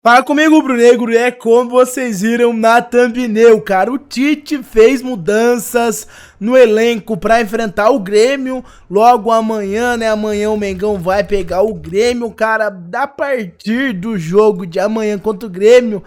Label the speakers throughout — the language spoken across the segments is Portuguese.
Speaker 1: Fala comigo, Brunegro, é como vocês viram na thumbnail, cara, o Tite fez mudanças no elenco pra enfrentar o Grêmio logo amanhã, né, amanhã o Mengão vai pegar o Grêmio, cara, a partir do jogo de amanhã contra o Grêmio,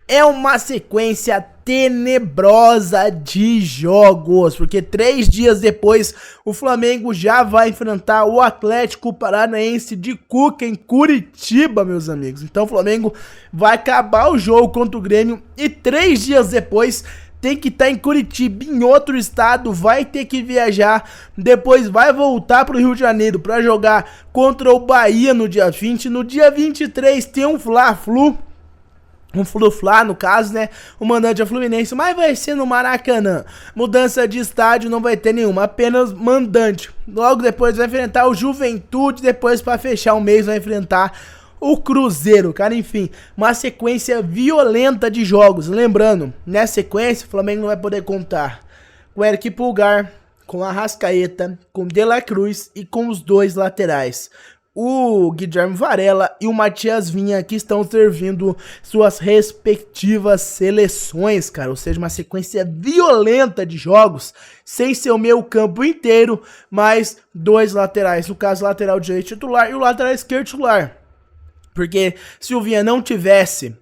Speaker 1: é uma sequência tenebrosa de jogos, porque 3 dias depois o Flamengo já vai enfrentar o Atlético Paranaense de Cuca em Curitiba, meus amigos. Então o Flamengo vai acabar o jogo contra o Grêmio e 3 dias depois tem que estar em Curitiba, em outro estado, vai ter que viajar, depois vai voltar para o Rio de Janeiro para jogar contra o Bahia no dia 20, no dia 23 tem um Fla-Flu, um Flu-Fla, no caso, né? O mandante é o Fluminense, mas vai ser no Maracanã. Mudança de estádio não vai ter nenhuma, apenas mandante. Logo depois vai enfrentar o Juventude, depois para fechar o mês vai enfrentar o Cruzeiro, cara, enfim, uma sequência violenta de jogos. Lembrando, nessa sequência o Flamengo não vai poder contar com o Eric Pulgar, com a Arrascaeta, com o De La Cruz e com os dois laterais, o Guilherme Varela e o Matias Vinha, que estão servindo suas respectivas seleções, cara. Ou seja, uma sequência violenta de jogos, sem ser o meio campo inteiro, mas dois laterais. No caso, o lateral direito titular e o lateral esquerdo titular. Porque se o Vinha não tivesse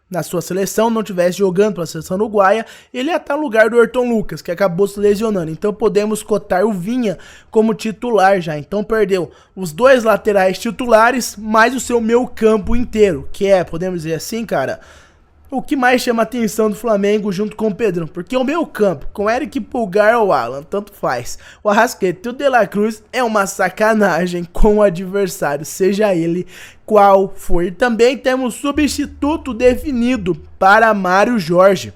Speaker 1: na sua seleção, não tivesse jogando pela seleção uruguaia, ele ia estar no lugar do Ayrton Lucas, que acabou se lesionando. Então podemos cotar o Vinha como titular já. Então perdeu os dois laterais titulares, mais o seu meio campo inteiro, que é, podemos dizer assim, cara, o que mais chama a atenção do Flamengo junto com o Pedrão. Porque o meio campo, com Eric Pulgar ou Alan, tanto faz. O Arrascaeta e o De La Cruz é uma sacanagem com o adversário, seja ele qual for. E também temos substituto definido para Mário Jorge.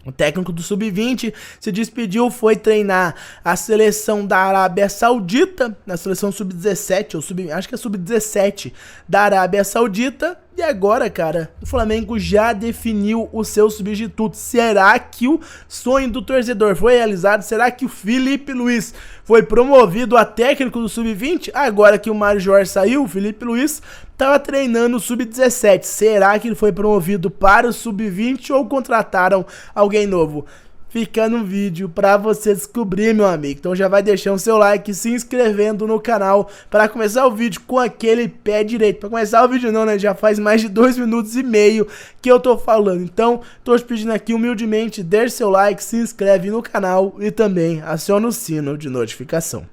Speaker 1: O técnico do Sub-20 se despediu, foi treinar a seleção da Arábia Saudita, na seleção Sub-17, ou acho que é Sub-17 da Arábia Saudita. E agora, cara, o Flamengo já definiu o seu substituto. Será que o sonho do torcedor foi realizado? Será que o Felipe Luiz foi promovido a técnico do Sub-20? Agora que o Mário Jorge saiu, o Felipe Luiz estava treinando o Sub-17. Será que ele foi promovido para o Sub-20 ou contrataram alguém novo? Fica no vídeo pra você descobrir, meu amigo. Então já vai deixando seu like, se inscrevendo no canal para começar o vídeo com aquele pé direito. Para começar o vídeo não, né? Já faz mais de 2 minutos e meio que eu tô falando. Então, tô te pedindo aqui humildemente, deixe seu like, se inscreve no canal e também aciona o sino de notificação.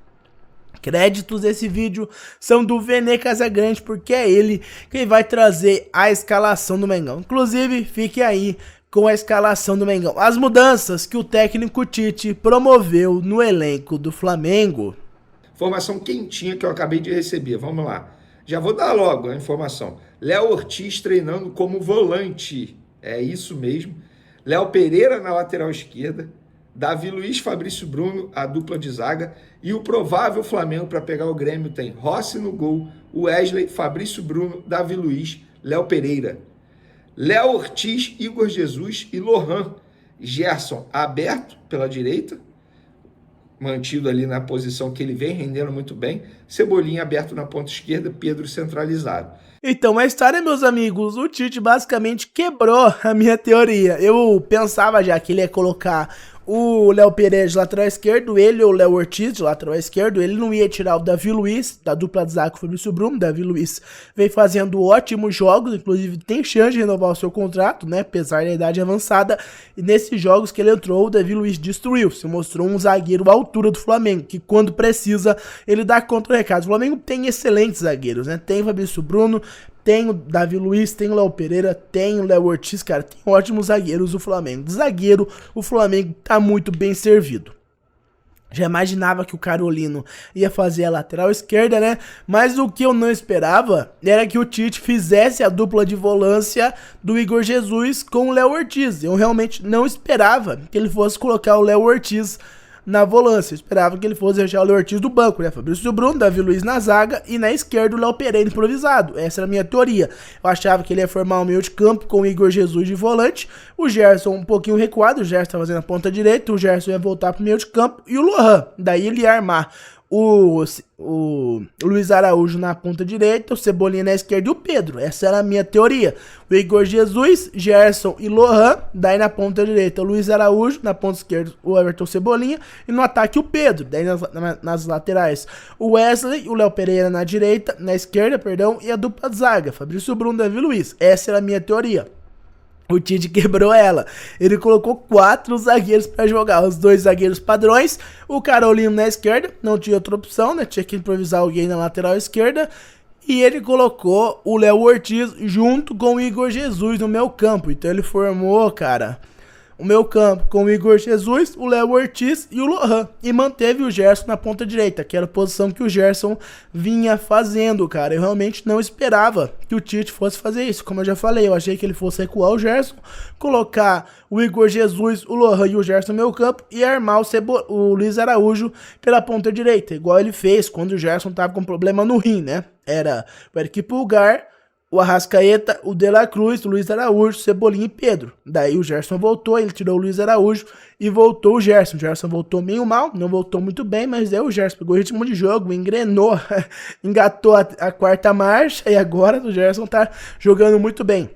Speaker 1: Créditos desse vídeo são do Vene Casagrande, porque é ele quem vai trazer a escalação do Mengão. Inclusive, fique aí com a escalação do Mengão. As mudanças que o técnico Tite promoveu no elenco do Flamengo.
Speaker 2: Informação quentinha que eu acabei de receber, vamos lá. Já vou dar logo a informação. Léo Ortiz treinando como volante, é isso mesmo. Léo Pereira na lateral esquerda, Davi Luiz, Fabrício Bruno, a dupla de zaga. E o provável Flamengo para pegar o Grêmio tem Rossi no gol, Wesley, Fabrício Bruno, Davi Luiz, Léo Pereira. Léo Ortiz, Igor Jesus e Lohan. Gerson aberto pela direita, mantido ali na posição que ele vem rendendo muito bem. Cebolinha aberto na ponta esquerda, Pedro centralizado.
Speaker 1: Então, a história, meus amigos, o Tite basicamente quebrou a minha teoria. Eu pensava já que ele ia colocar o Léo Pereira de lateral esquerdo, ele ou o Léo Ortiz de lateral esquerdo, ele não ia tirar o Davi Luiz, da dupla de zaga com o Fabrício Bruno. Davi Luiz vem fazendo ótimos jogos, inclusive tem chance de renovar o seu contrato, né, apesar da idade avançada, e nesses jogos que ele entrou, o Davi Luiz destruiu, se mostrou um zagueiro à altura do Flamengo, que quando precisa, ele dá contra o recado. O Flamengo tem excelentes zagueiros, né, tem o Fabrício Bruno, tem o Davi Luiz, tem o Léo Pereira, tem o Léo Ortiz, cara, tem ótimos zagueiros o Flamengo. De zagueiro, o Flamengo tá muito bem servido. Já imaginava que o Carolino ia fazer a lateral esquerda, né? Mas o que eu não esperava era que o Tite fizesse a dupla de volância do Igor Jesus com o Léo Ortiz. Eu realmente não esperava que ele fosse colocar o Léo Ortiz na volância. Eu esperava que ele fosse deixar o Léo Ortiz do banco, né? Fabrício Bruno, Davi Luiz na zaga e na esquerda o Léo Pereira improvisado. Essa era a minha teoria. Eu achava que ele ia formar um meio de campo com o Igor Jesus de volante, o Gerson um pouquinho recuado, o Gerson tá fazendo a ponta direita, o Gerson ia voltar pro meio de campo e o Lohan. Daí ele ia armar o Luiz Araújo na ponta direita, o Cebolinha na esquerda e o Pedro. Essa era a minha teoria. O Igor Jesus, Gerson e Lohan. Daí na ponta direita o Luiz Araújo, na ponta esquerda o Everton Cebolinha e no ataque o Pedro. Daí nas laterais o Wesley, o Léo Pereira na direita, na esquerda, perdão, e a dupla de zaga, Fabrício Bruno, Davi Luiz. Essa era a minha teoria. O Tite quebrou ela. Ele colocou 4 zagueiros para jogar. Os 2 zagueiros padrões. O Carolino na esquerda. Não tinha outra opção, né? Tinha que improvisar alguém na lateral esquerda. E ele colocou o Léo Ortiz junto com o Igor Jesus no meio campo. Então ele formou, cara, o meio campo com o Igor Jesus, o Léo Ortiz e o Lohan. E manteve o Gerson na ponta direita, que era a posição que o Gerson vinha fazendo, cara. Eu realmente não esperava que o Tite fosse fazer isso. Como eu já falei, eu achei que ele fosse recuar o Gerson, colocar o Igor Jesus, o Lohan e o Gerson no meio campo e armar o Luiz Araújo pela ponta direita, igual ele fez quando o Gerson tava com problema no rim, né? Era o Eric Pulgar, o Arrascaeta, o De La Cruz, o Luiz Araújo, Cebolinha e Pedro. Daí o Gerson voltou, ele tirou o Luiz Araújo e voltou o Gerson. O Gerson voltou meio mal, não voltou muito bem, mas daí o Gerson pegou o ritmo de jogo, engrenou, engatou a 4ª marcha e agora o Gerson tá jogando muito bem.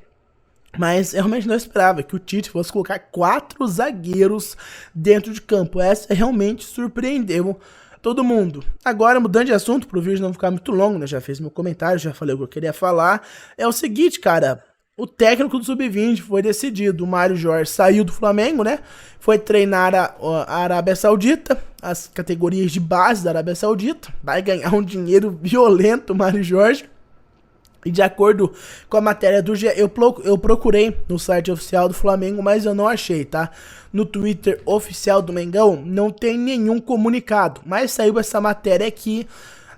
Speaker 1: Mas eu realmente não esperava que o Tite fosse colocar 4 zagueiros dentro de campo. Essa realmente surpreendeu todo mundo. Agora, mudando de assunto, pro vídeo não ficar muito longo, né? Já fiz meu comentário, já falei o que eu queria falar. É o seguinte, cara. O técnico do Sub-20 foi decidido. O Mário Jorge saiu do Flamengo, né? Foi treinar a Arábia Saudita, as categorias de base da Arábia Saudita. Vai ganhar um dinheiro violento, o Mário Jorge. E de acordo com a matéria do GE, eu procurei no site oficial do Flamengo, mas eu não achei, tá? No Twitter oficial do Mengão não tem nenhum comunicado, mas saiu essa matéria aqui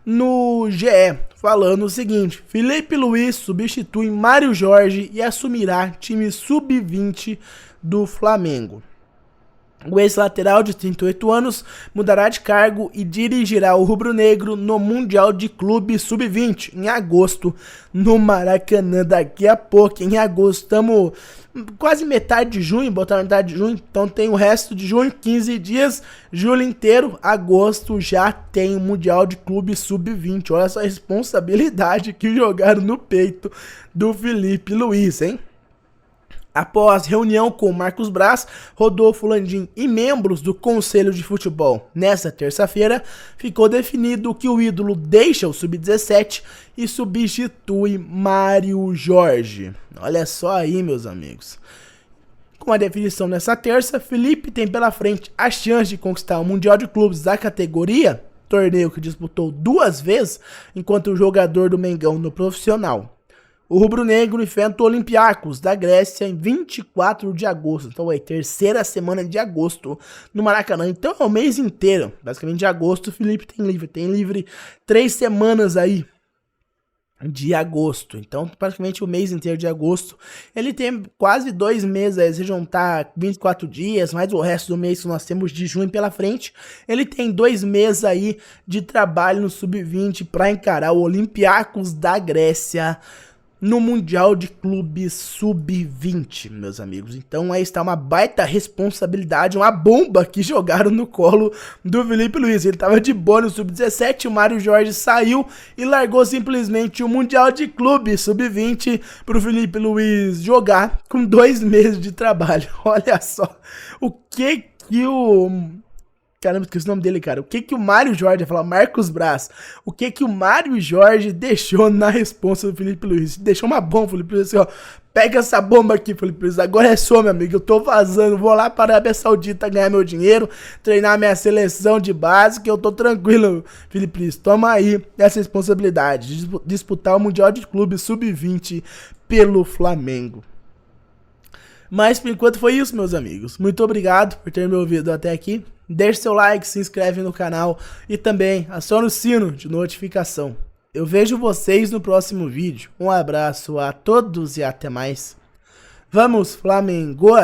Speaker 1: no GE, falando o seguinte: Felipe Luiz substitui Mário Jorge e assumirá time sub-20 do Flamengo. O ex-lateral de 38 anos mudará de cargo e dirigirá o rubro-negro no Mundial de Clube Sub-20 em agosto no Maracanã. Daqui a pouco, em agosto, estamos quase metade de junho, botar metade de junho, então tem o resto de junho, 15 dias, julho inteiro, agosto já tem o Mundial de Clube Sub-20. Olha essa responsabilidade que jogaram no peito do Felipe Luiz, hein? Após reunião com Marcos Braz, Rodolfo Landim e membros do Conselho de Futebol, nesta terça-feira, ficou definido que o ídolo deixa o Sub-17 e substitui Mário Jorge. Olha só aí, meus amigos. Com a definição nessa terça, Felipe tem pela frente a chance de conquistar o Mundial de Clubes da categoria, torneio que disputou 2 vezes enquanto jogador do Mengão no profissional. O rubro-negro enfrenta o Olympiacos da Grécia em 24 de agosto. Então é a 3ª semana de agosto no Maracanã. Então é o mês inteiro, basicamente de agosto, o Felipe tem livre. Tem livre 3 semanas aí de agosto. Então praticamente o mês inteiro de agosto. Ele tem quase 2 meses aí, se juntar 24 dias, mais o resto do mês que nós temos de junho pela frente. Ele tem 2 meses aí de trabalho no Sub-20 para encarar o Olympiacos da Grécia no Mundial de Clubes Sub-20, meus amigos. Então aí está uma baita responsabilidade, uma bomba que jogaram no colo do Felipe Luiz. Ele estava de boa no Sub-17, o Mário Jorge saiu e largou simplesmente o Mundial de Clubes Sub-20 para o Felipe Luiz jogar com 2 meses de trabalho. Olha só o que o... Caramba, esqueci o nome dele, cara. O que o Mário Jorge, ia falar Marcos Braz, o que o Mário Jorge deixou na responsa do Felipe Luiz? Deixou uma bomba, Felipe Luiz, assim, ó, pega essa bomba aqui, Felipe Luiz, agora é sua, meu amigo, eu tô vazando, vou lá para a Arábia Saudita ganhar meu dinheiro, treinar minha seleção de base, que eu tô tranquilo, Felipe Luiz, toma aí essa responsabilidade de disputar o Mundial de Clubes Sub-20 pelo Flamengo. Mas por enquanto foi isso, meus amigos. Muito obrigado por ter me ouvido até aqui. Deixe seu like, se inscreve no canal e também acione o sino de notificação. Eu vejo vocês no próximo vídeo. Um abraço a todos e até mais. Vamos, Flamengo!